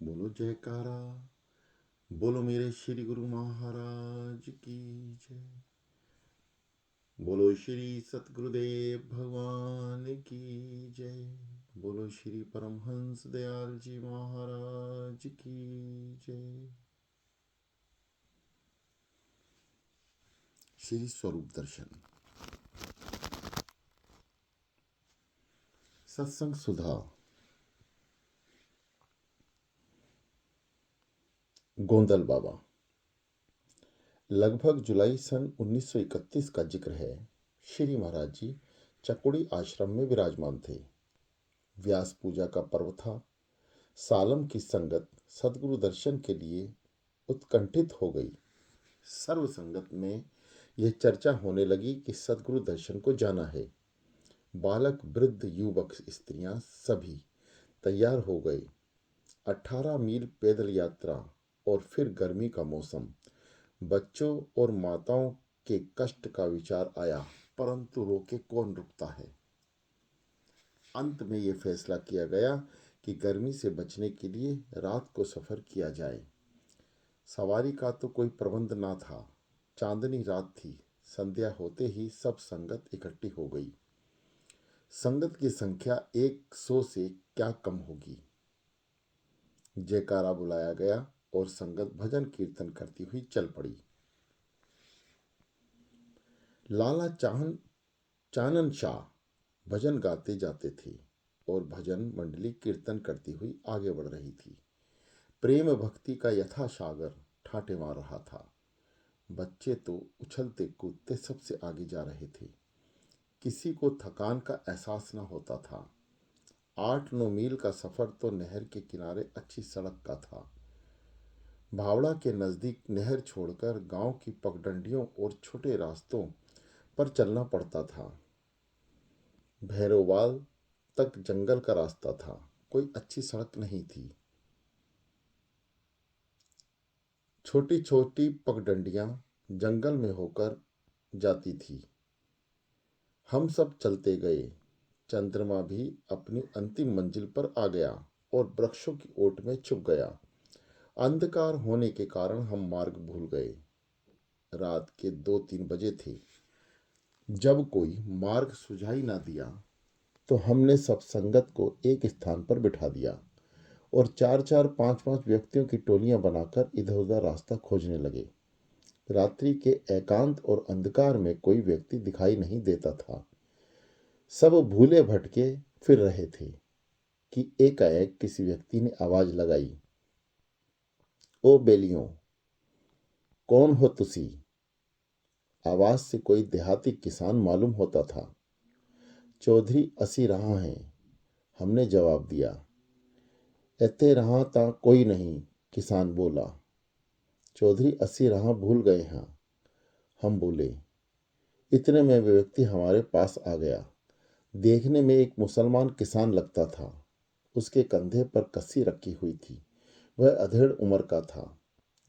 बोलो जयकारा। बोलो मेरे श्री गुरु महाराज की जय। बोलो श्री सतगुरुदेव भगवान की जय। बोलो श्री परमहंस दयाल जी महाराज की जय। श्री स्वरूप दर्शन सत्संग सुधा। गोंदल बाबा। लगभग जुलाई सन 1931 का जिक्र है। श्री महाराज जी चकुड़ी आश्रम में विराजमान थे। व्यास पूजा का पर्व था। सालम की संगत सदगुरु दर्शन के लिए उत्कंठित हो गई। सर्व संगत में यह चर्चा होने लगी कि सदगुरु दर्शन को जाना है। बालक, वृद्ध, युवक, स्त्रियां सभी तैयार हो गए। 18 मील पैदल यात्रा और फिर गर्मी का मौसम। बच्चों और माताओं के कष्ट का विचार आया, परंतु रोके कौन रुकता है। अंत में यह फैसला किया गया कि गर्मी से बचने के लिए रात को सफर किया जाए। सवारी का तो कोई प्रबंध ना था। चांदनी रात थी। संध्या होते ही सब संगत इकट्ठी हो गई। संगत की संख्या 100 से क्या कम होगी। जयकारा बुलाया गया और संगत भजन कीर्तन करती हुई चल पड़ी। लाला चानन शाह भजन गाते जाते थे और भजन मंडली कीर्तन करती हुई आगे बढ़ रही थी। प्रेम भक्ति का यथा सागर ठाटे मार रहा था। बच्चे तो उछलते कूदते सबसे आगे जा रहे थे। किसी को थकान का एहसास न होता था। 8-9 मील का सफर तो नहर के किनारे अच्छी सड़क का था। भावड़ा के नजदीक नहर छोड़कर गांव की पगडंडियों और छोटे रास्तों पर चलना पड़ता था। भैरोवाल तक जंगल का रास्ता था। कोई अच्छी सड़क नहीं थी। छोटी छोटी पगडंडियां जंगल में होकर जाती थी। हम सब चलते गए। चंद्रमा भी अपनी अंतिम मंजिल पर आ गया और वृक्षों की ओट में छुप गया। अंधकार होने के कारण हम मार्ग भूल गए। रात के 2-3 बजे थे। जब कोई मार्ग सुझाई ना दिया तो हमने सब संगत को एक स्थान पर बिठा दिया और 4-4, 5-5 व्यक्तियों की टोलियां बनाकर इधर उधर रास्ता खोजने लगे। रात्रि के एकांत और अंधकार में कोई व्यक्ति दिखाई नहीं देता था। सब भूले भटके फिर रहे थे कि एकाएक किसी व्यक्ति ने आवाज लगाई, ओ बेलियों, कौन हो तुसी। आवाज से कोई देहाती किसान मालूम होता था। चौधरी असी रहा हैं, हमने जवाब दिया। एते रहा ता कोई नहीं, किसान बोला। चौधरी असी रहा भूल गए हैं, हम बोले। इतने में वह व्यक्ति हमारे पास आ गया। देखने में एक मुसलमान किसान लगता था। उसके कंधे पर कस्सी रखी हुई थी। वह अधेड़ उम्र का था।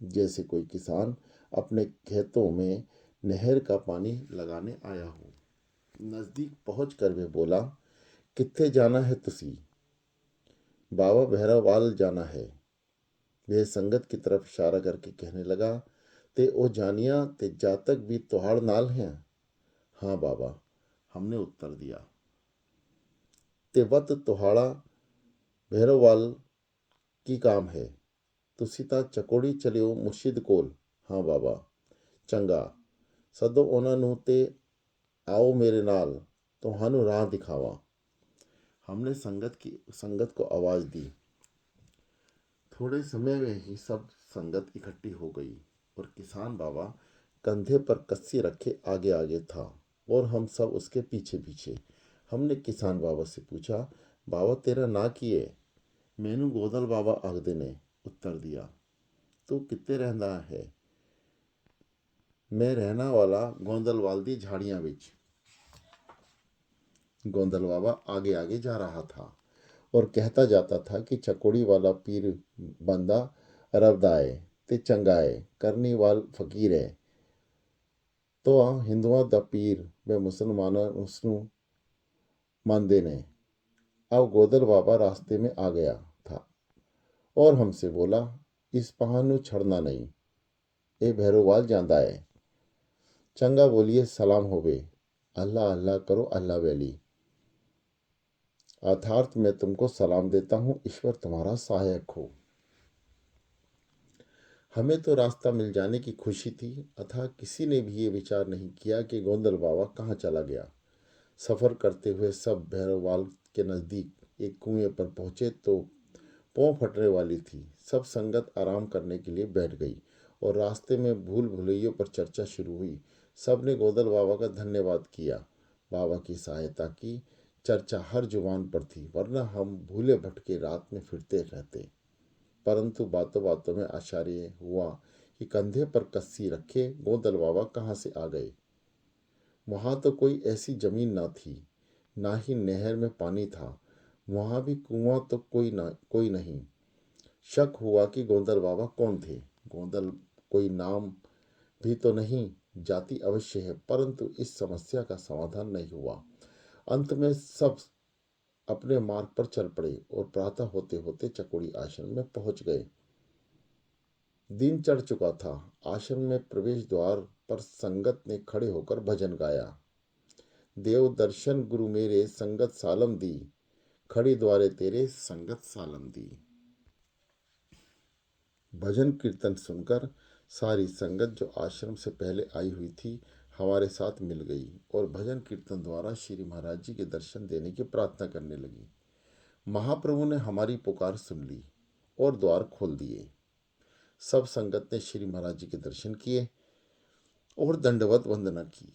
जैसे कोई किसान अपने खेतों में नहर का पानी लगाने आया हो। नजदीक पहुंचकर वह बोला, कित्थे जाना है तुसी। बाबा भैरववाल जाना है। वह संगत की तरफ इशारा करके कहने लगा, ते ओ जानिया ते जातक भी तोहाड़ नाल हैं। हाँ बाबा, हमने उत्तर दिया। ते वत तोहाड़ा भैरववाल की काम है। तुसी ਤਾਂ ਚਕੋੜੀ ਚਲਿਓ ਮੁਰਸ਼ਿਦ ਕੋਲ। हाँ बाबा। चंगा, सदो ਉਹਨਾਂ ਨੂੰ ਤੇ आओ मेरे नाल, ਤੁਹਾਨੂੰ राह दिखावा। हमने संगत को आवाज दी। थोड़े समय में ही सब संगत इकट्ठी हो गई और किसान बाबा कंधे पर कस्सी रखे आगे आगे था और हम सब उसके पीछे पीछे। हमने किसान बाबा से पूछा, बाबा तेरा ना की है। मैनू गोदल बाबा आखदे ने, उत्तर दिया। तू कित्ते रहंदा है। मैं रहना वाला गोंदलवाल दी झाड़ियां विच। गोंदल बाबा आगे आगे जा रहा था और कहता जाता था कि चकोड़ी वाला पीर बंदा रबदा है ते चंगा है, करनी वाल फकीर है। तो हिंदुआ दा पीर व मुसलमान उसनू मानते ने। अब गोदल बाबा रास्ते में आ गया था और हमसे बोला, इस पहानु छड़ना नहीं, ए भैरोवाल जांदा है। चंगा बोलिए सलाम होवे, अल्लाह अल्लाह करो अल्लाह वैली। अर्थात मैं तुमको सलाम देता हूँ, ईश्वर तुम्हारा सहायक हो। हमें तो रास्ता मिल जाने की खुशी थी, अतः किसी ने भी ये विचार नहीं किया कि गोंदल बाबा कहाँ चला गया। सफ़र करते हुए सब भैरववाल के नज़दीक एक कुएं पर पहुंचे तो पाँव फटने वाली थी। सब संगत आराम करने के लिए बैठ गई और रास्ते में भूल भुलैयों पर चर्चा शुरू हुई। सब ने गोदल बाबा का धन्यवाद किया। बाबा की सहायता की चर्चा हर जुबान पर थी, वरना हम भूले भटके रात में फिरते रहते। परंतु बातों बातों में आश्चर्य हुआ कि कंधे पर कस्सी रखे गोदल बाबा कहाँ से आ गए। वहां तो कोई ऐसी जमीन ना थी, ना ही नहर में पानी था। वहां भी कुआं तो कोई नहीं। शक हुआ कि गोंदल बाबा कौन थे। गोंदल कोई नाम भी तो नहीं, जाति अवश्य है, परंतु इस समस्या का समाधान नहीं हुआ। अंत में सब अपने मार्ग पर चल पड़े और प्रातः होते होते चकोड़ी आश्रम में पहुंच गए। दिन चढ़ चुका था। आश्रम में प्रवेश द्वार पर संगत ने खड़े होकर भजन गाया। देव दर्शन गुरु मेरे संगत सालम दी, खड़ी द्वारे तेरे संगत सालम दी। भजन कीर्तन सुनकर सारी संगत जो आश्रम से पहले आई हुई थी हमारे साथ मिल गई और भजन कीर्तन द्वारा श्री महाराज जी के दर्शन देने की प्रार्थना करने लगी। महाप्रभु ने हमारी पुकार सुन ली और द्वार खोल दिए। सब संगत ने श्री महाराज जी के दर्शन किए और दंडवत वंदना की।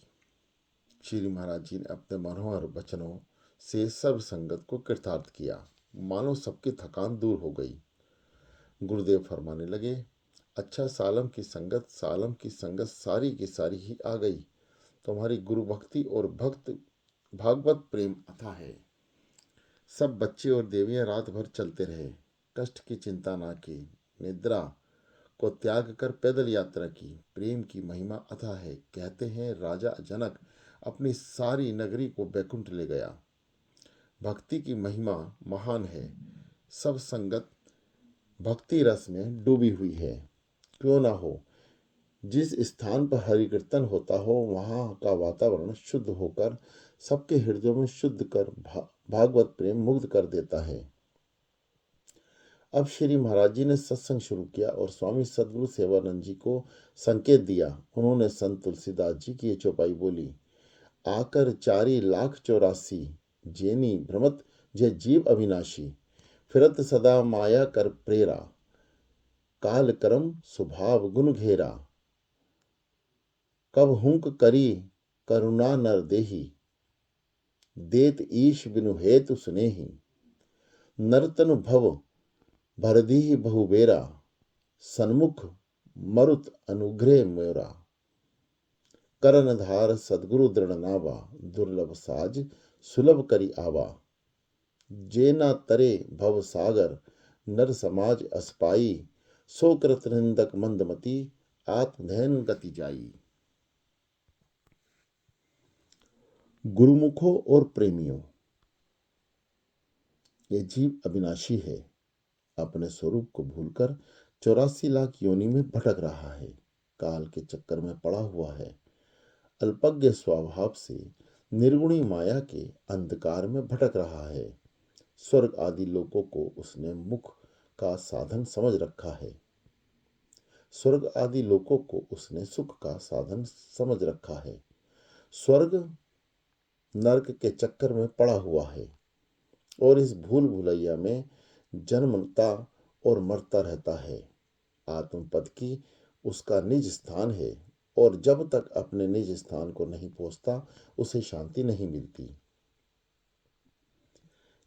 श्री महाराज जी ने अपने मनोहर वचनों से सब संगत को कृतार्थ किया। मानो सबकी थकान दूर हो गई। गुरुदेव फरमाने लगे, अच्छा सालम की संगत सारी की सारी ही आ गई। तुम्हारी गुरु भक्ति और भक्त भागवत प्रेम अथा है। सब बच्चे और देवियां रात भर चलते रहे, कष्ट की चिंता ना की, निद्रा को त्याग कर पैदल यात्रा की। प्रेम की महिमा अथा है। कहते हैं राजा जनक अपनी सारी नगरी को बैकुंठ ले गया। भक्ति की महिमा महान है। सब संगत भक्ति रस में डूबी हुई है। क्यों ना हो, जिस स्थान पर हरि कीर्तन होता हो वहाँ का वातावरण शुद्ध होकर सबके हृदयों में शुद्ध कर भागवत प्रेम मुग्ध कर देता है। अब श्री महाराज जी ने सत्संग शुरू किया और स्वामी सदगुरु सेवानंद जी को संकेत दिया। उन्होंने संत तुलसीदास जी की ये चौपाई बोली, आकर 4,84,000 जेनी भ्रमत जे जीव अविनाशी, फिरत सदा माया कर प्रेरा, काल करम स्वभाव गुण घेरा, कब हुंक करी करुणा नर देही, देत ईश बिनु हेतु सुनेही, नरतन भव भरदीहि बहुबेरा, सन्मुख मरुत अनुग्रह मोरा, करनधार सदगुरु दृढ़ नावा, दुर्लभ साज सुलभ करी आवा, जेना तरे भव सागर नर समाज अस्पाई, सो कृत निंदक मंदमती, आत्मधैन गति जाई। गुरुमुखों और प्रेमियों, ये जीव अविनाशी है। अपने स्वरूप को भूलकर 84 लाख योनि में भटक रहा है। काल के चक्कर में पड़ा हुआ है। अल्पज्ञ स्वभाव से निर्गुणी माया के अंधकार में भटक रहा है। स्वर्ग आदि लोगों को उसने मुख का साधन समझ रखा है। स्वर्ग आदि लोगों को उसने सुख का साधन समझ रखा है। स्वर्ग नरक के चक्कर में पड़ा हुआ है और इस भूल भुलैया में जन्मता और मरता रहता है। आत्मपद की उसका निज स्थान है और जब तक अपने निज स्थान को नहीं पहुंचता उसे शांति नहीं मिलती।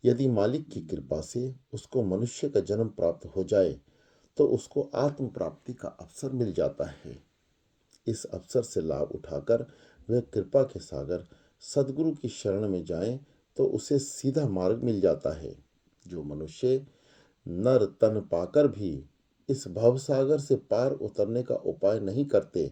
यदि मालिक की कृपा से उसको मनुष्य का जन्म प्राप्त हो जाए तो उसको आत्म प्राप्ति का अवसर मिल जाता है। इस अवसर से लाभ उठाकर वह कृपा के सागर सदगुरु की शरण में जाए तो उसे सीधा मार्ग मिल जाता है। जो मनुष्य नर तन पाकर भी इस भवसागर से पार उतरने का उपाय नहीं करते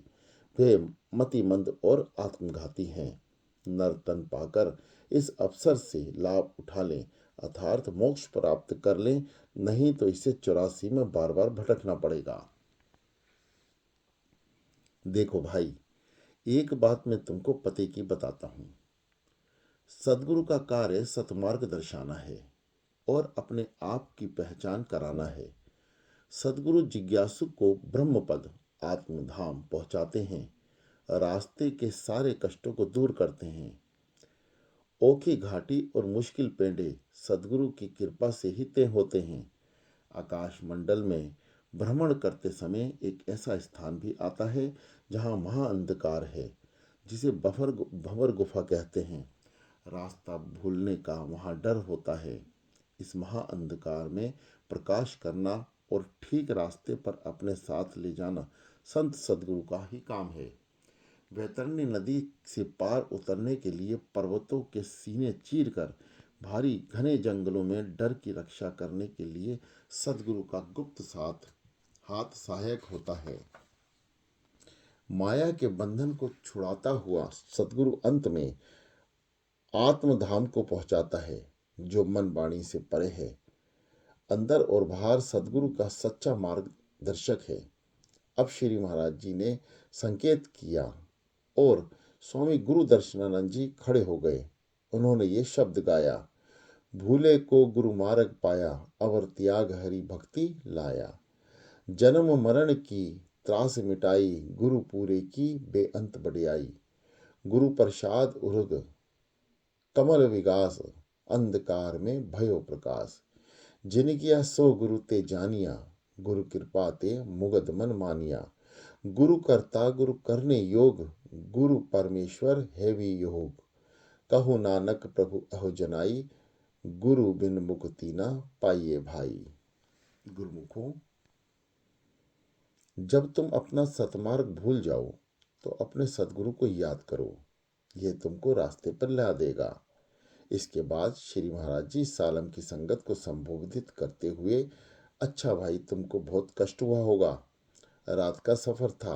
वे मतिमंद और आत्मघाती हैं। नर तन पाकर इस अवसर से लाभ उठा लें अर्थात मोक्ष प्राप्त कर लें, नहीं तो इसे 84 में बार बार भटकना पड़ेगा। देखो भाई, एक बात मैं तुमको पते की बताता हूं। सदगुरु का कार्य सतमार्ग दर्शाना है और अपने आप की पहचान कराना है। सदगुरु जिज्ञासु को ब्रह्म पद आत्मधाम पहुंचाते हैं, रास्ते के सारे कष्टों को दूर करते हैं। ओखी घाटी और मुश्किल पेंडे सदगुरु की कृपा से ही तय होते हैं। आकाश मंडल में भ्रमण करते समय एक ऐसा स्थान भी आता है जहाँ महाअंधकार है, जिसे भंवर गुफा कहते हैं। रास्ता भूलने का वहाँ डर होता है। इस महाअंधकार में प्रकाश करना और ठीक रास्ते पर अपने साथ ले जाना संत सदगुरु का ही काम है। वैतरणी नदी से पार उतरने के लिए पर्वतों के सीने चीरकर भारी घने जंगलों में डर की रक्षा करने के लिए सदगुरु का गुप्त साथ हाथ सहायक होता है। माया के बंधन को छुड़ाता हुआ सदगुरु अंत में आत्मधाम को पहुंचाता है, जो मन वाणी से परे है। अंदर और बाहर सदगुरु का सच्चा मार्गदर्शक है। अब श्री महाराज जी ने संकेत किया और स्वामी गुरु दर्शनानंद जी खड़े हो गए। उन्होंने ये शब्द गाया, भूले को गुरु मार्ग पाया, अवर त्याग हरि भक्ति लाया। जन्म मरण की त्रास मिटाई, गुरु पूरे की बेअंत बढ़ियाई। गुरु प्रसाद उर्ग कमल विगास, अंधकार में भयो प्रकाश। जिन किया सो गुरु ते जानिया, गुरु कृपा ते मुगद मन मानिया। गुरु करता गुरु करने योग, गुरु परमेश्वर है भी योग। कहो नानक प्रभु अहो जनाई, गुरु बिन मुक्ति ना पाइए भाई। गुरुमुखों, जब तुम अपना सतमार्ग भूल जाओ तो अपने सदगुरु को याद करो, यह तुमको रास्ते पर ला देगा। इसके बाद श्री महाराज जी सालम की संगत को संबोधित करते हुए, अच्छा भाई, तुमको बहुत कष्ट हुआ होगा। रात का सफर था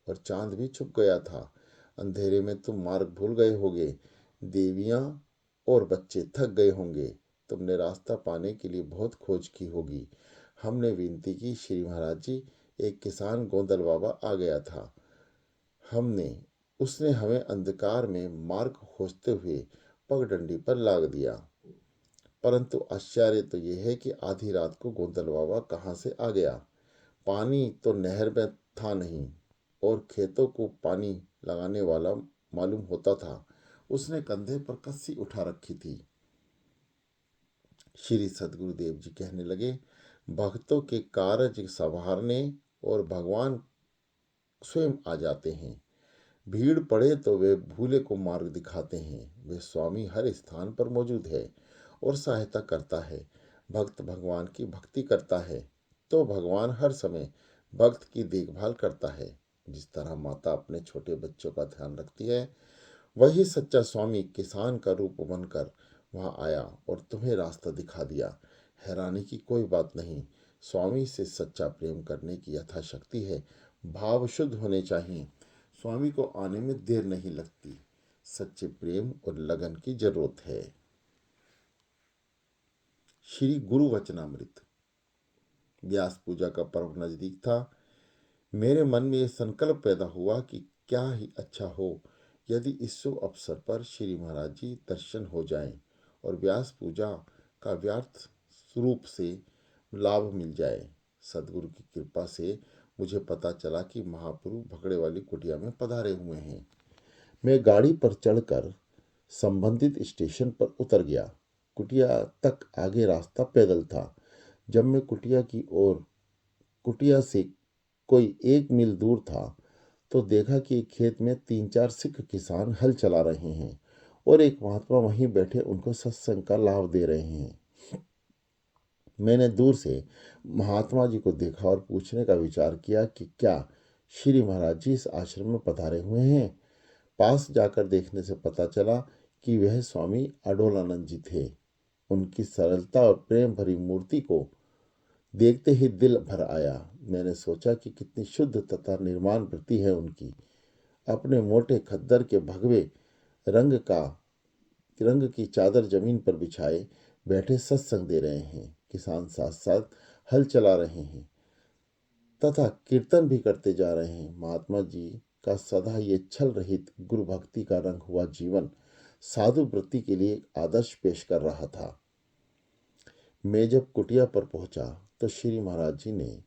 और चांद भी छुप गया था। अंधेरे में तुम मार्ग भूल गए होगे। देवियां और बच्चे थक गए होंगे। तुमने रास्ता पाने के लिए बहुत खोज की होगी। हमने विनती की, श्री महाराज जी, एक किसान गोंदल बाबा आ गया था। उसने हमें अंधकार में मार्ग खोजते हुए पगडंडी पर लाद दिया। परंतु आश्चर्य तो यह है कि आधी रात को गोंदल बाबा कहाँ से आ गया। पानी तो नहर में था नहीं और खेतों को पानी लगाने वाला मालूम होता था। उसने कंधे पर कस्सी उठा रखी थी। श्री सदगुरुदेव जी कहने लगे, भक्तों के कार्य संवारने और भगवान स्वयं आ जाते हैं। भीड़ पड़े तो वे भूले को मार्ग दिखाते हैं। वे स्वामी हर स्थान पर मौजूद है और सहायता करता है। भक्त भगवान की भक्ति करता है तो भगवान हर समय भक्त की देखभाल करता है। जिस तरह माता अपने छोटे बच्चों का ध्यान रखती है, वही सच्चा स्वामी किसान का रूप बनकर वहां आया और तुम्हें रास्ता दिखा दिया। हैरानी की कोई बात नहीं। स्वामी से सच्चा प्रेम करने की यथाशक्ति है। भाव शुद्ध होने चाहिए। स्वामी को आने में देर नहीं लगती। सच्चे प्रेम और लगन की जरूरत है। श्री गुरु वचनामृत। व्यास पूजा का पर्व नजदीक था। मेरे मन में यह संकल्प पैदा हुआ कि क्या ही अच्छा हो यदि इस शुभ अवसर पर श्री महाराज जी दर्शन हो जाएं और व्यास पूजा का व्यर्थ रूप से लाभ मिल जाए। सदगुरु की कृपा से मुझे पता चला कि महाप्रभु भगड़े वाली कुटिया में पधारे हुए हैं। मैं गाड़ी पर चढ़कर संबंधित स्टेशन पर उतर गया। कुटिया तक आगे रास्ता पैदल था। जब मैं कुटिया से कोई 1 मील दूर था तो देखा कि एक खेत में 3-4 सिख किसान हल चला रहे हैं और एक महात्मा वहीं बैठे उनको सत्संग का लाभ दे रहे हैं। मैंने दूर से महात्मा जी को देखा और पूछने का विचार किया कि क्या श्री महाराज जी इस आश्रम में पधारे हुए हैं। पास जाकर देखने से पता चला कि वह स्वामी अडोलानंद जी थे। उनकी सरलता और प्रेम भरी मूर्ति को देखते ही दिल भर आया। मैंने सोचा कि कितनी शुद्ध तथा निर्माण वृत्ति है उनकी। अपने मोटे खद्दर के भगवे रंग की चादर जमीन पर बिछाए बैठे सत्संग दे रहे हैं, किसान साथ साथ हल चला रहे हैं तथा कीर्तन भी करते जा रहे हैं। महात्मा जी का सदा ये छल रहित गुरु भक्ति का रंग हुआ जीवन साधु वृत्ति के लिए एक आदर्श पेश कर रहा था। मैं जब कुटिया पर पहुंचा तो श्री महाराज जी ने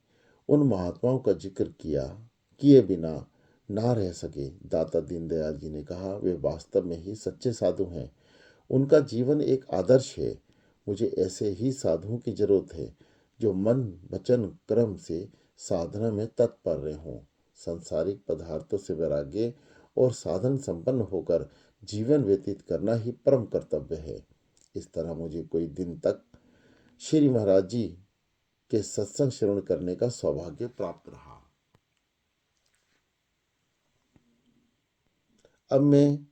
उन महात्माओं का जिक्र किए बिना ना रह सके। दाता दीनदयाल जी ने कहा, वे वास्तव में ही सच्चे साधु हैं। उनका जीवन एक आदर्श है। मुझे ऐसे ही साधुओं की जरूरत है जो मन वचन कर्म से साधना में तत्पर हों, सांसारिक पदार्थों से वैराग्य और साधन संपन्न होकर जीवन व्यतीत करना ही परम कर्तव्य है। इस तरह मुझे कोई दिन तक श्री महाराज जी के सत्संग श्रवण करने का सौभाग्य प्राप्त रहा। अब मैं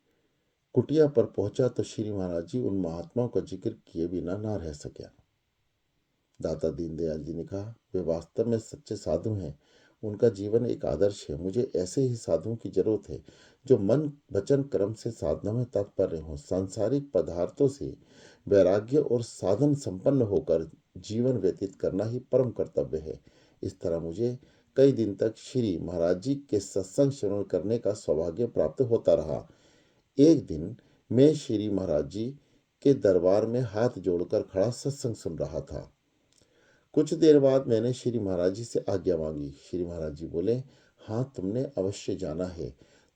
कुटिया पर पहुंचा तो श्री महाराज जी उन महात्माओं का जिक्र किए बिना ना रह सका। दाता दीनदयाल जी ने कहा, वे वास्तव में सच्चे साधु हैं। उनका जीवन एक आदर्श है। मुझे ऐसे ही साधुओं की जरूरत है जो मन वचन कर्म से साधना में तत्पर हों, सांसारिक पदार्थों से वैराग्य और साधन संपन्न होकर जीवन व्यतीत करना ही परम कर्तव्य है। इस तरह मुझे कई दिन तक श्री महाराज जी के सत्संग श्रवण करने का सौभाग्य प्राप्त होता रहा। एक दिन मैं श्री महाराज जी के दरबार में हाथ जोड़कर खड़ा सत्संग सुन रहा था। कुछ देर बाद मैंने श्री महाराज जी से आज्ञा मांगी। श्री महाराज जी बोले, हाँ, तुमने अवश्य जाना है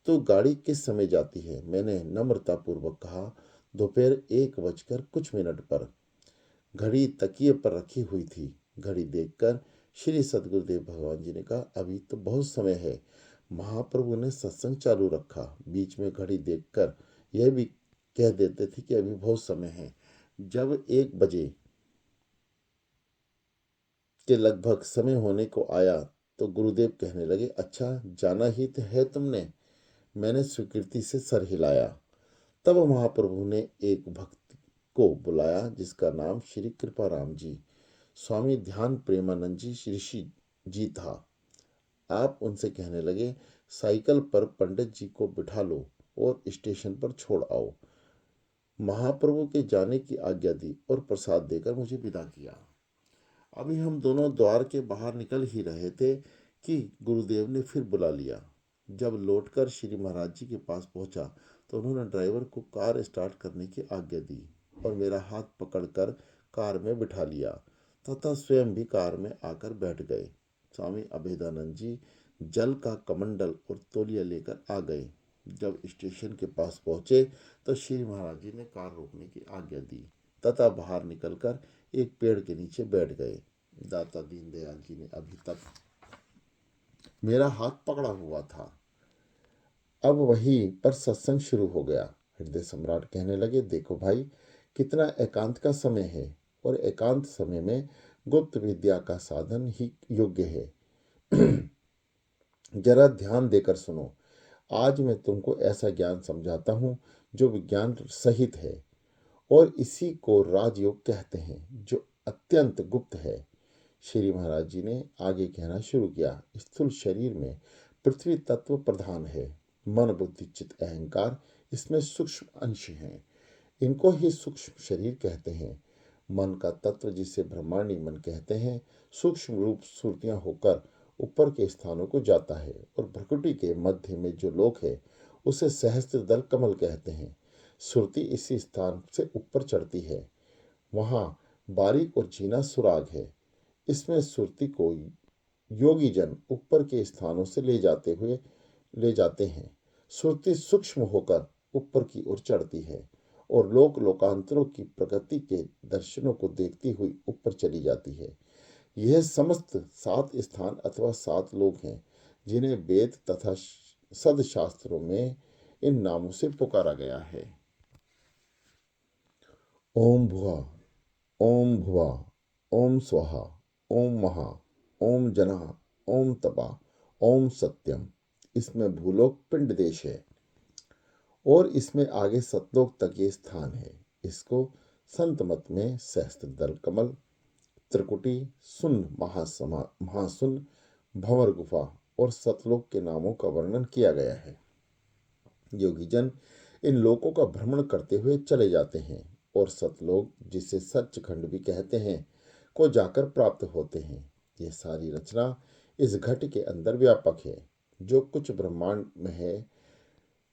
तो गाड़ी किस समय जाती है? मैंने नम्रता पूर्वक कहा, दोपहर 1:कुछ पर। घड़ी तकिए पर रखी हुई थी। घड़ी देखकर श्री सदगुरुदेव भगवान जी ने कहा, अभी तो बहुत समय है। महाप्रभु ने सत्संग चालू रखा। बीच में घड़ी देखकर यह भी कह देते थे कि अभी बहुत समय है। जब 1 बजे के लगभग समय होने को आया तो गुरुदेव कहने लगे, अच्छा, जाना ही तो है तुमने? मैंने स्वीकृति से सर हिलाया। तब महाप्रभु ने एक भक्त को बुलाया जिसका नाम श्री कृपाराम जी स्वामी ध्यान प्रेमानंद जी ऋषि जी था। आप उनसे कहने लगे, साइकिल पर पंडित जी को बिठा लो और स्टेशन पर छोड़ आओ। महाप्रभु के जाने की आज्ञा दी और प्रसाद देकर मुझे विदा किया। अभी हम दोनों द्वार के बाहर निकल ही रहे थे कि गुरुदेव ने फिर बुला लिया। जब लौटकर श्री महाराज जी के पास पहुंचा तो उन्होंने ड्राइवर को कार स्टार्ट करने की आज्ञा दी और मेरा हाथ पकड़कर कार में बिठा लिया तथा स्वयं भी कार में आकर बैठ गए। स्वामी अभेदानंद जी जल का कमंडल और तौलिया लेकर आ गए। जब स्टेशन के पास पहुंचे तो श्री महाराज जी ने कार रोकने की आज्ञा दी तथा बाहर निकलकर एक पेड़ के नीचे बैठ गए। दाता दीनदयाल जी ने अभी तक मेरा हाथ पकड़ा हुआ था। अब वहीं पर सत्संग शुरू हो गया। हृदय सम्राट कहने लगे, देखो भाई, कितना एकांत का समय है और एकांत समय में गुप्त विद्या का साधन ही योग्य है। जरा ध्यान देकर सुनो। आज मैं तुमको ऐसा ज्ञान समझाता हूँ जो विज्ञान सहित है और इसी को राजयोग कहते हैं, जो अत्यंत गुप्त है। श्री महाराज जी ने आगे कहना शुरू किया, स्थूल शरीर में पृथ्वी तत्व प्रधान है। मन बुद्धि चित्त अहंकार इसमें सूक्ष्म अंश हैं। इनको ही सूक्ष्म शरीर कहते हैं। मन का तत्व जिसे ब्रह्मांडी मन कहते हैं, सूक्ष्म रूप सुरतियां होकर ऊपर के स्थानों को जाता है और भ्रकुटी के मध्य में जो लोक है उसे सहस्त्र दल कमल कहते हैं। सुरति इसी स्थान से ऊपर चढ़ती है। वहां बारीक और जीना सुराग है। इसमें सुरति को योगी जन ऊपर के स्थानों से ले जाते हैं। सुरति सूक्ष्म होकर ऊपर की ओर चढ़ती है और लोकांतरों की प्रगति के दर्शनों को देखती हुई ऊपर चली जाती है। यह समस्त 7 स्थान अथवा 7 लोक हैं जिन्हें वेद तथा सदशास्त्रों में इन नामों से पुकारा गया है। ओम भुवा, ओम भुवा, ओम स्वाहा, ओम महा, ओम जना, ओम तपा, ओम सत्यम। इसमें भूलोक पिंड देश है और इसमें आगे सतलोक तक ये स्थान है। इसको संत मत में सहस्त्र दल कमल, त्रिकुटी, सुन महासुन, भंवर गुफा और सतलोक के नामों का वर्णन किया गया है। योगी जन इन लोकों का भ्रमण करते हुए चले जाते हैं और सतलोक, जिसे सचखंड भी कहते हैं, को जाकर प्राप्त होते हैं। यह सारी रचना इस घट के अंदर व्यापक है। जो कुछ ब्रह्मांड में है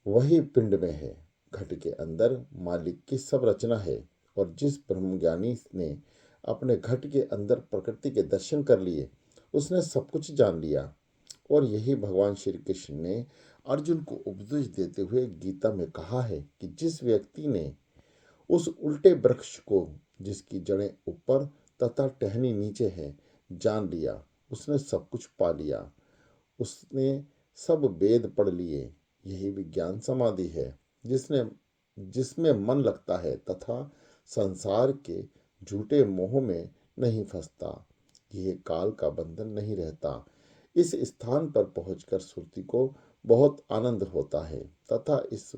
वही पिंड में है। घट के अंदर मालिक की सब रचना है। और जिस ब्रह्मज्ञानी ने अपने घट के अंदर प्रकृति के दर्शन कर लिए, उसने सब कुछ जान लिया। और यही भगवान श्री कृष्ण ने अर्जुन को उपदेश देते हुए गीता में कहा है कि जिस व्यक्ति ने उस उल्टे वृक्ष को, जिसकी जड़ें ऊपर तथा टहनी नीचे है, जान लिया, उसने सब कुछ पा लिया। उसने सब वेद पढ़ लिए। यही विज्ञान समाधि है, जिसमें मन लगता है तथा संसार के झूठे मोह में नहीं फंसता। यह काल का बंधन नहीं रहता। इस स्थान पर पहुंचकर सुरती को बहुत आनंद होता है तथा इस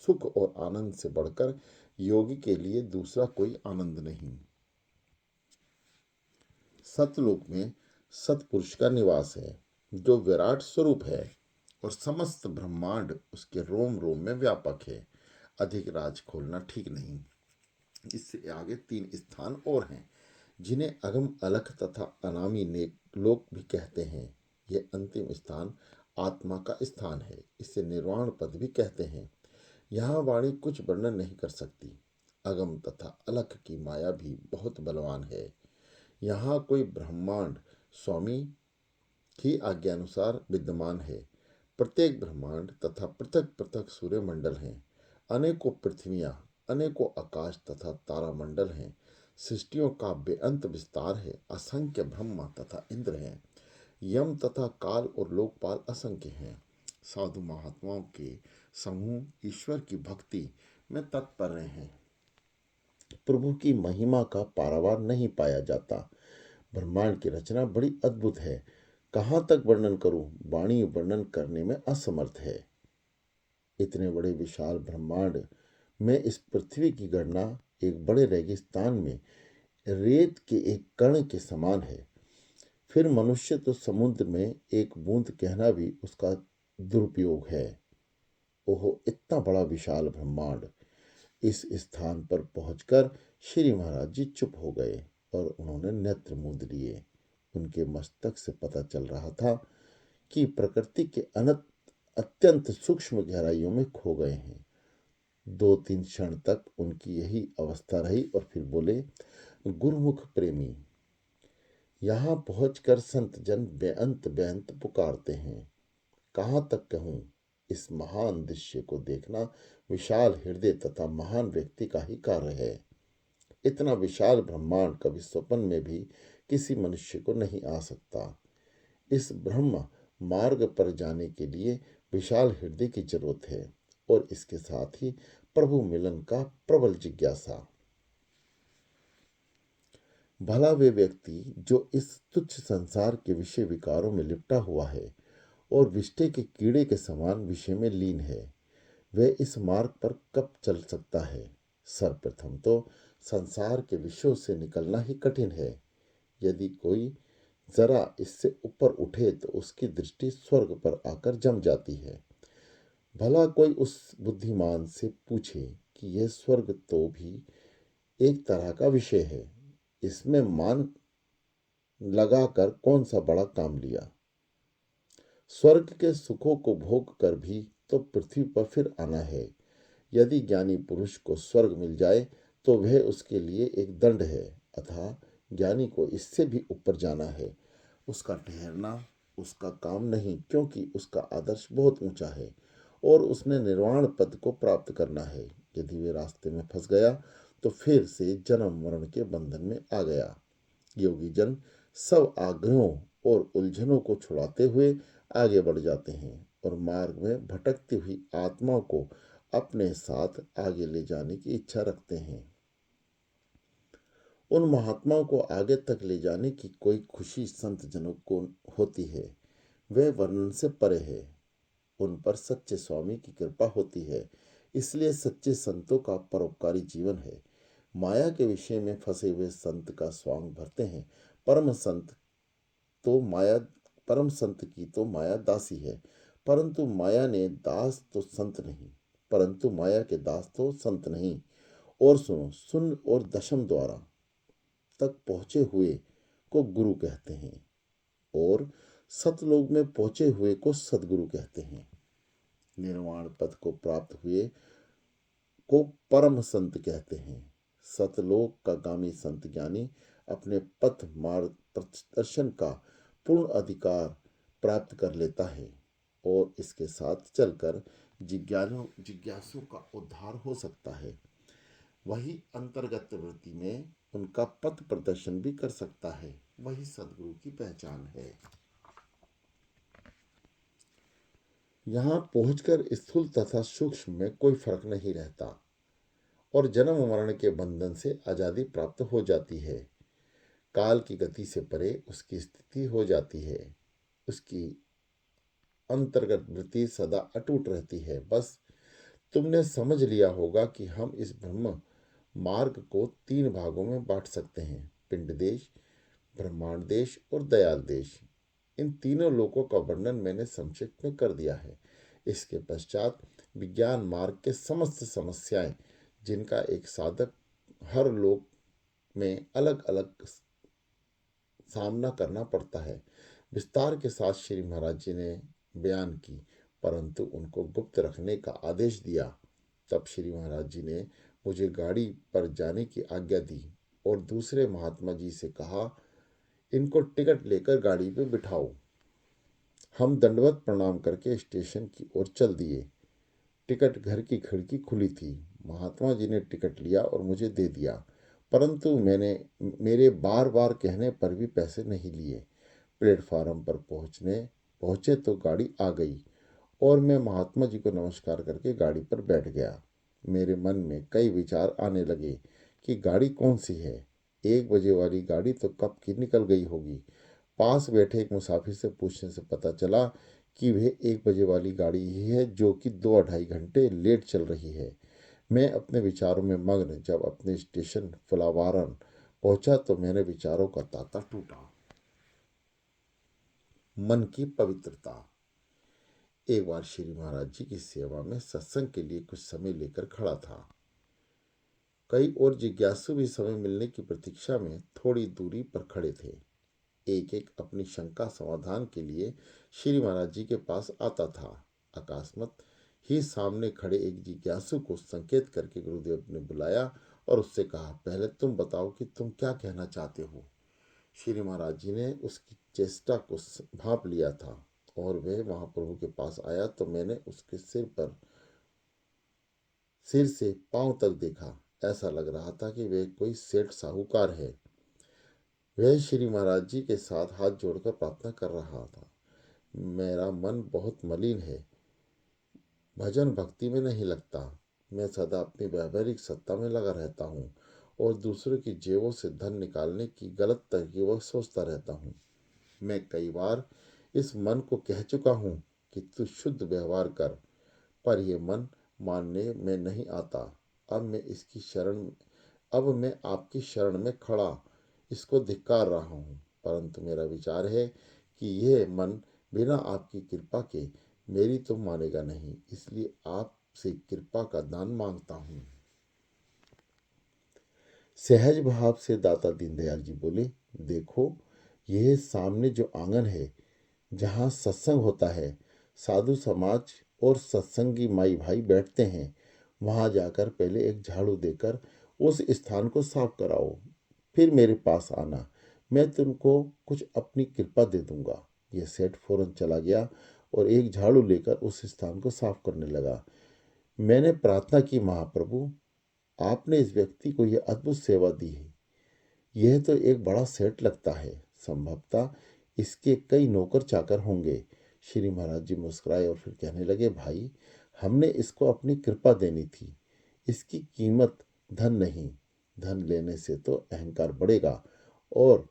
सुख और आनंद से बढ़कर योगी के लिए दूसरा कोई आनंद नहीं। सतलोक में सतपुरुष का निवास है, जो विराट स्वरूप है और समस्त ब्रह्मांड उसके रोम रोम में व्यापक है। अधिक राज खोलना ठीक नहीं। इससे आगे 3 स्थान और हैं, जिन्हें अगम अलख तथा अनामी नेक लोक भी कहते हैं। यह अंतिम स्थान आत्मा का स्थान है। इसे निर्वाण पद भी कहते हैं। यहाँ वाणी कुछ वर्णन नहीं कर सकती। अगम तथा अलख की माया भी बहुत बलवान है। यहाँ कोई ब्रह्मांड स्वामी की आज्ञानुसार विद्यमान है। प्रत्येक ब्रह्मांड तथा पृथक पृथक सूर्य मंडल हैं। अनेकों पृथ्वियां, अनेकों आकाश तथा तारामंडल हैं। सृष्टियों का बेअंत विस्तार है। असंख्य ब्रह्मा तथा इंद्र हैं। यम तथा काल और लोकपाल असंख्य हैं। साधु महात्माओं के समूह ईश्वर की भक्ति में तत्पर हैं। प्रभु की महिमा का पारावार नहीं पाया जाता। ब्रह्मांड की रचना बड़ी अद्भुत है। कहाँ तक वर्णन करूं, वाणी वर्णन करने में असमर्थ है। इतने बड़े विशाल ब्रह्मांड में इस पृथ्वी की गणना एक बड़े रेगिस्तान में रेत के एक कण के समान है। फिर मनुष्य तो समुद्र में एक बूंद कहना भी उसका दुरुपयोग है। ओहो, इतना बड़ा विशाल ब्रह्मांड! इस स्थान पर पहुंचकर श्री महाराज जी चुप हो गए और उन्होंने नेत्र मूंद लिए। उनके मस्तक से पता चल रहा था कि प्रकृति के अत्यंत सूक्ष्म गहराइयों में खो गए हैं। 2-3 क्षण तक उनकी यही अवस्था रही और फिर बोले, गुरुमुख प्रेमी, यहाँ पहुंचकर संत जन बेअंत बेअंत पुकारते हैं। कहाँ तक कहूँ, इस महान दृश्य को देखना विशाल हृदय तथा महान व्यक्ति का ही कार्य है। इतना विशाल ब्रह्मांड कभी स्वप्न में भी किसी मनुष्य को नहीं आ सकता। इस ब्रह्म मार्ग पर जाने के लिए विशाल हृदय की जरूरत है और इसके साथ ही प्रभु मिलन का प्रबल जिज्ञासा। भला वे व्यक्ति जो इस तुच्छ संसार के विषय विकारों में लिपटा हुआ है और विष्ठे के कीड़े के समान विषय में लीन है, वह इस मार्ग पर कब चल सकता है? सर्वप्रथम तो संसार के विषयों से निकलना ही कठिन है। यदि कोई जरा इससे ऊपर उठे तो उसकी दृष्टि स्वर्ग पर आकर जम जाती है। भला कोई उस बुद्धिमान से पूछे कि यह स्वर्ग तो भी एक तरह का विषय है, इसमें मान लगाकर कौन सा बड़ा काम लिया? स्वर्ग के सुखों को भोग कर भी तो पृथ्वी पर फिर आना है। यदि ज्ञानी पुरुष को स्वर्ग मिल जाए तो वह उसके लिए एक दंड है, अतः ज्ञानी को इससे भी ऊपर जाना है। उसका ठहरना उसका काम नहीं, क्योंकि उसका आदर्श बहुत ऊंचा है और उसने निर्वाण पद को प्राप्त करना है। यदि वे रास्ते में फंस गया तो फिर से जन्म मरण के बंधन में आ गया। योगी जन सब आग्रहों और उलझनों को छुड़ाते हुए आगे बढ़ जाते हैं और मार्ग में भटकती हुई आत्माओं को अपने साथ आगे ले जाने की इच्छा रखते हैं। उन महात्माओं को आगे तक ले जाने की कोई खुशी संत जनों को होती है, वह वर्णन से परे है। उन पर सच्चे स्वामी की कृपा होती है, इसलिए सच्चे संतों का परोपकारी जीवन है। माया के विषय में फंसे हुए संत का स्वांग भरते हैं। परम संत की तो माया दासी है, परंतु माया के दास तो संत नहीं। और सुनो, शून्य और दशम द्वारा तक पहुंचे हुए को गुरु कहते हैं और सतलोक में पहुंचे हुए को सदगुरु कहते हैं। निर्वाण पद को प्राप्त हुए को परम संत कहते हैं। सतलोक का गामी संत ज्ञानी अपने पथ मार्ग प्रदर्शन का पूर्ण अधिकार प्राप्त कर लेता है और इसके साथ चलकर जिज्ञासु का उद्धार हो सकता है। वही अंतर्गत वृत्ति में उनका पथ प्रदर्शन भी कर सकता है। वही सदगुरु की पहचान है। यहाँ पहुंचकर स्थूल तथा सूक्ष्म में कोई फर्क नहीं रहता और जन्म मरण के बंधन से आजादी प्राप्त हो जाती है। काल की गति से परे उसकी स्थिति हो जाती है। उसकी अंतर्गत वृत्ति सदा अटूट रहती है। बस तुमने समझ लिया होगा कि हम इस ब्रह्म मार्ग को 3 भागों में बांट सकते हैं, पिंड देश, ब्रह्मांड देश और दयाल देश। इन तीनों लोकों का वर्णन मैंने संक्षिप्त में कर दिया है। इसके पश्चात विज्ञान मार्ग के समस्त समस्याएं जिनका एक साधक हर लोक में अलग अलग सामना करना पड़ता है, विस्तार के साथ श्री महाराज जी ने बयान की, परंतु उनको गुप्त रखने का आदेश दिया। तब श्री महाराज जी ने मुझे गाड़ी पर जाने की आज्ञा दी और दूसरे महात्मा जी से कहा, इनको टिकट लेकर गाड़ी पे बिठाओ। हम दंडवत प्रणाम करके स्टेशन की ओर चल दिए। टिकट घर की खिड़की खुली थी। महात्मा जी ने टिकट लिया और मुझे दे दिया, परंतु मेरे बार बार कहने पर भी पैसे नहीं लिए। प्लेटफार्म पर पहुंचे तो गाड़ी आ गई और मैं महात्मा जी को नमस्कार करके गाड़ी पर बैठ गया। मेरे मन में कई विचार आने लगे कि गाड़ी कौन सी है। 1 बजे वाली गाड़ी तो कब की निकल गई होगी। पास बैठे एक मुसाफिर से पूछने से पता चला कि वह 1 बजे वाली गाड़ी ही है जो कि 2-2.5 घंटे लेट चल रही है। मैं अपने विचारों में मग्न जब अपने स्टेशन फुलावारन पहुंचा तो मेरे विचारों का तांता टूटा। मन की पवित्रता। एक बार श्री महाराज जी की सेवा में सत्संग के लिए कुछ समय लेकर खड़ा था। कई और जिज्ञासु भी समय मिलने की प्रतीक्षा में थोड़ी दूरी पर खड़े थे। एक एक अपनी शंका समाधान के लिए श्री महाराज जी के पास आता था। अकस्मात ही सामने खड़े एक जिज्ञासु को संकेत करके गुरुदेव ने बुलाया और उससे कहा, पहले तुम बताओ कि तुम क्या कहना चाहते हो। श्री महाराज जी ने उसकी चेष्टा को भांप लिया था और वह महाप्रभु के पास आया तो मैंने उसके सिर से पांव तक देखा। ऐसा लग रहा था कि वह कोई सेठ साहूकार है। वह श्री महाराज जी के साथ हाथ जोड़कर प्रार्थना कर रहा था। मेरा मन बहुत मलिन है, भजन भक्ति में नहीं लगता। मैं सदा अपनी व्यावहारिक सत्ता में लगा रहता हूँ और दूसरों की जेबों से धन निकालने की गलत तरकीबों सोचता रहता हूँ। मैं कई बार इस मन को कह चुका हूँ कि तू शुद्ध व्यवहार कर, पर यह मन मानने में नहीं आता। अब मैं आपकी शरण में खड़ा इसको धिक्कार रहा हूँ, परंतु मेरा विचार है कि यह मन बिना आपकी कृपा के मेरी तो मानेगा नहीं, इसलिए आपसे कृपा का दान मांगता हूँ। सहज भाव से दाता दीनदयाल जी बोले, देखो यह सामने जो आंगन है जहाँ सत्संग होता है, साधु समाज और सत्संगी माई भाई बैठते हैं, वहां जाकर पहले एक झाड़ू देकर उस स्थान को साफ कराओ, फिर मेरे पास आना, मैं तुमको कुछ अपनी कृपा दे दूंगा। यह सेठ फौरन चला गया और एक झाड़ू लेकर उस स्थान को साफ करने लगा। मैंने प्रार्थना की, महाप्रभु आपने इस व्यक्ति को यह अद्भुत सेवा दी है। यह तो एक बड़ा सेठ लगता है, संभवतः इसके कई नौकर चाकर होंगे। श्री महाराज जी मुस्कुराए और फिर कहने लगे, भाई हमने इसको अपनी कृपा देनी थी, इसकी कीमत धन नहीं। धन लेने से तो अहंकार बढ़ेगा और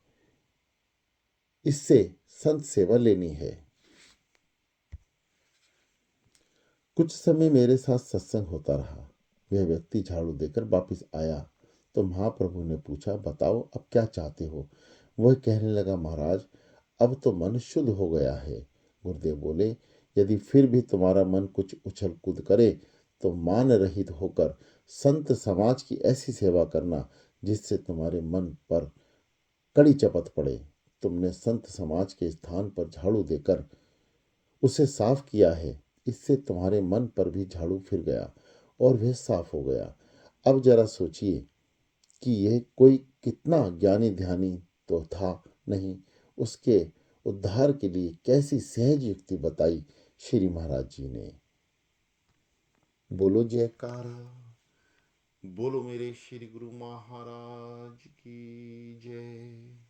इससे संत सेवा लेनी है। कुछ समय मेरे साथ सत्संग होता रहा। वह व्यक्ति झाड़ू देकर वापस आया तो महाप्रभु ने पूछा, बताओ अब क्या चाहते हो। वह कहने लगा, महाराज अब तो मन शुद्ध हो गया है। गुरुदेव बोले, यदि फिर भी तुम्हारा मन कुछ उछल कूद करे तो मान रहित होकर संत समाज की ऐसी सेवा करना जिससे तुम्हारे मन पर कड़ी चपत पड़े। तुमने संत समाज के स्थान पर झाड़ू देकर उसे साफ किया है, इससे तुम्हारे मन पर भी झाड़ू फिर गया और वह साफ हो गया। अब जरा सोचिए कि यह कोई कितना ज्ञानी ध्यानी तो था नहीं, उसके उद्धार के लिए कैसी सहज युक्ति बताई श्री महाराज जी ने। बोलो जयकारा, बोलो मेरे श्री गुरु महाराज की जय।